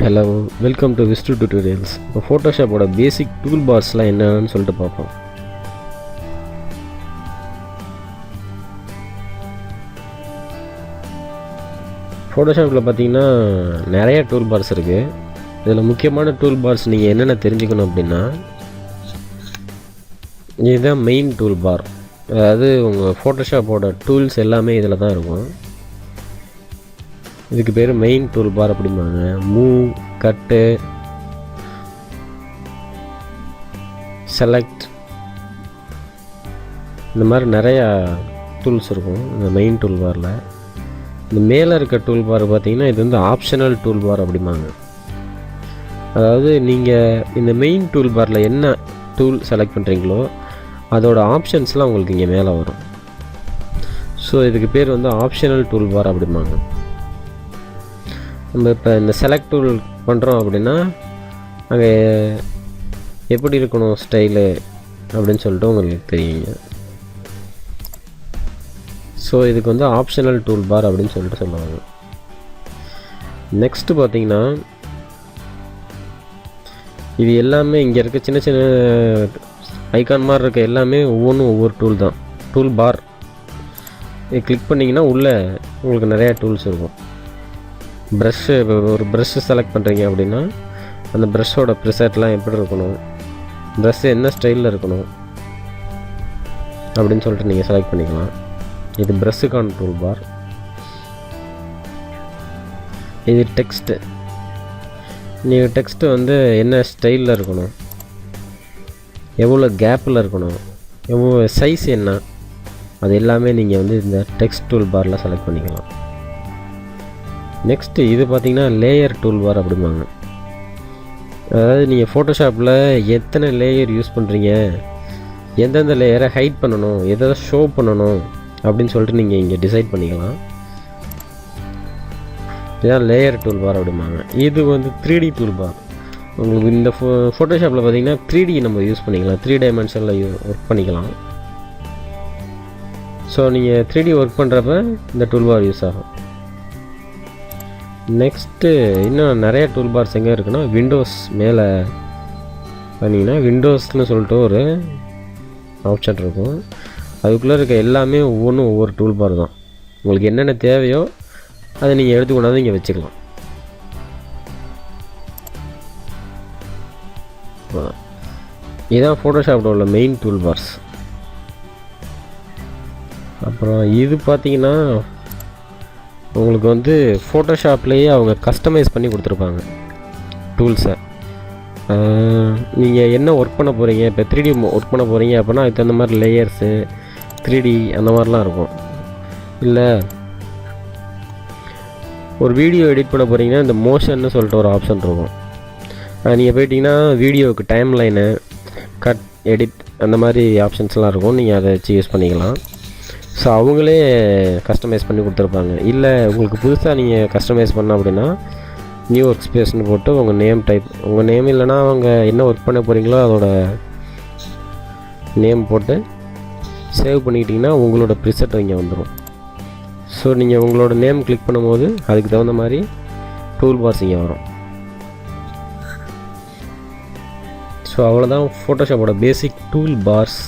Hello, welcome to Vist tutorials. இப்போ ஃபோட்டோஷாப்போட பேசிக் tool பார்ஸ்லாம் என்னன்னு சொல்லிட்டு பார்ப்போம். ஃபோட்டோஷாப்பில் பார்த்தீங்கன்னா நிறைய டூல் பார்ஸ் இருக்குது. இதில் முக்கியமான டூல் பார்ஸ் நீங்கள் என்னென்ன தெரிஞ்சுக்கணும் அப்படின்னா, இதுதான் மெயின் டூல் பார். அதாவது உங்கள் ஃபோட்டோஷாப்போட டூல்ஸ் எல்லாமே இதில் தான் இருக்கும். இதுக்கு பேர் மெயின் டூல் பார் அப்படிம்பாங்க. மூவ், கட்டு, செலக்ட், இந்த மாதிரி நிறையா டூல்ஸ் இருக்கும் இந்த மெயின் டூல் பாரில். இந்த மேலே இருக்க டூல் பார் பார்த்திங்கன்னா இது வந்து ஆப்ஷனல் டூல் பார் அப்படிம்பாங்க. அதாவது நீங்கள் இந்த மெயின் டூல் பாரில் என்ன டூல் செலக்ட் பண்ணுறீங்களோ அதோட ஆப்ஷன்ஸ்லாம் உங்களுக்கு இங்கே மேலே வரும். ஸோ இதுக்கு பேர் வந்து ஆப்ஷனல் டூல் பார் அப்படிம்பாங்க. நம்ம இப்போ இந்த செலக்ட் டூல் பண்ணுறோம் அப்படின்னா அங்கே எப்படி இருக்கணும் ஸ்டைலு அப்படின்னு சொல்லிட்டு உங்களுக்கு தெரியுங்க. ஸோ இதுக்கு வந்து ஆப்ஷனல் டூல் பார் அப்படின்னு சொல்லிட்டு சொல்லுவாங்க. நெக்ஸ்ட்டு பார்த்திங்கன்னா இது எல்லாமே இங்கே இருக்க சின்ன சின்ன ஐகான் மாதிரி இருக்க எல்லாமே ஒவ்வொன்றும் ஒவ்வொரு டூல் தான். டூல் பார் இது கிளிக் பண்ணிங்கன்னா உள்ளே உங்களுக்கு நிறையா டூல்ஸ் இருக்கும். ப்ரஷ்ஷு, ஒரு ப்ரஷ்ஷு செலக்ட் பண்ணுறீங்க அப்படின்னா அந்த ப்ரஷ்ஷோட ப்ரிசெட்லாம் எப்படி இருக்கணும், ப்ரஷ்ஷு என்ன ஸ்டைலில் இருக்கணும் அப்படின்னு சொல்லிட்டு நீங்கள் செலக்ட் பண்ணிக்கலாம். இது ப்ரஷ்ஷுக்கான டூல் பார். இது டெக்ஸ்ட்டு. நீங்கள் டெக்ஸ்ட்டு வந்து என்ன ஸ்டைலில் இருக்கணும், எவ்வளோ கேப்பில் இருக்கணும், எவ்வளோ சைஸ் என்ன, அது எல்லாமே நீங்கள் வந்து இந்த டெக்ஸ்ட் டூல் பாரில் செலக்ட் பண்ணிக்கலாம். நெக்ஸ்ட்டு இது பார்த்திங்கன்னா லேயர் டூல் பார் அப்படிம்பாங்க. அதாவது நீங்கள் ஃபோட்டோஷாப்பில் எத்தனை லேயர் யூஸ் பண்ணுறீங்க, எந்தெந்த லேயரை ஹைட் பண்ணணும், எதை ஷோ பண்ணணும் அப்படின்னு சொல்லிட்டு நீங்கள் இங்கே டிசைட் பண்ணிக்கலாம். இதுதான் லேயர் டூல் பார் அப்படிம்பாங்க. இது வந்து 3D டூல் பார். உங்களுக்கு இந்த ஃபோட்டோஷாப்பில் பார்த்திங்கன்னா 3D நம்ம யூஸ் பண்ணிக்கலாம், 3 டைமென்ஷனில் ஒர்க் பண்ணிக்கலாம். ஸோ நீங்கள் 3D ஒர்க் பண்ணுறப்ப இந்த டூல் பார் யூஸ் ஆகும். நெக்ஸ்ட்டு இன்னும் நிறைய டூல் பார்ஸ் எங்கே இருக்குன்னா, விண்டோஸ் மேலே பண்ணிங்கன்னா விண்டோஸ்னு சொல்லிட்டு ஒரு ஆப்ஷன் இருக்கும். அதுக்குள்ளே இருக்க எல்லாமே ஒவ்வொன்றும் ஒவ்வொரு டூல் பார் தான். உங்களுக்கு என்னென்ன தேவையோ அதை நீங்கள் எடுத்து கொண்டாந்து இங்கே வச்சுக்கலாம். இதுதான் ஃபோட்டோஷாப்பில் உள்ள மெயின் டூல் பார்ஸ். அப்புறம் இது பார்த்திங்கன்னா உங்களுக்கு வந்து ஃபோட்டோஷாப்லேயே அவங்க கஸ்டமைஸ் பண்ணி கொடுத்துருப்பாங்க டூல்ஸை. நீங்கள் என்ன ஒர்க் பண்ண போகிறீங்க, இப்போ 3D ஒர்க் பண்ண போகிறீங்க அப்படின்னா அதுக்கு தகுந்த மாதிரி லேயர்ஸு 3D அந்த மாதிரிலாம் இருக்கும். இல்லை ஒரு வீடியோ எடிட் பண்ண போகிறீங்கன்னா இந்த மோஷன்னு சொல்லிட்டு ஒரு ஆப்ஷன் இருக்கும். நீங்கள் போயிட்டிங்கன்னா வீடியோவுக்கு டைம் லைனு, கட், எடிட் அந்த மாதிரி ஆப்ஷன்ஸ்லாம் இருக்கும். நீங்கள் அதை வச்சு யூஸ் பண்ணிக்கலாம். ஸோ அவங்களே கஸ்டமைஸ் பண்ணி கொடுத்துருப்பாங்க. இல்லை உங்களுக்கு புதுசாக நீங்கள் கஸ்டமைஸ் பண்ண அப்படின்னா நியூ ஒர்க் ஸ்பேஸ்னு போட்டு உங்கள் நேம் டைப், உங்கள் நேம் இல்லைனா அவங்க என்ன ஒர்க் பண்ண போகிறீங்களோ அதோட நேம் போட்டு சேவ் பண்ணிக்கிட்டிங்கன்னா உங்களோட ப்ரிசெட் இங்கே வந்துடும். ஸோ நீங்கள் உங்களோட நேம் கிளிக் பண்ணும்போது அதுக்கு தகுந்த மாதிரி டூல் பார்ஸ் இங்கே வரும். ஸோ அவ்வளோதான் ஃபோட்டோஷாப்போட பேசிக் டூல் பார்ஸ்.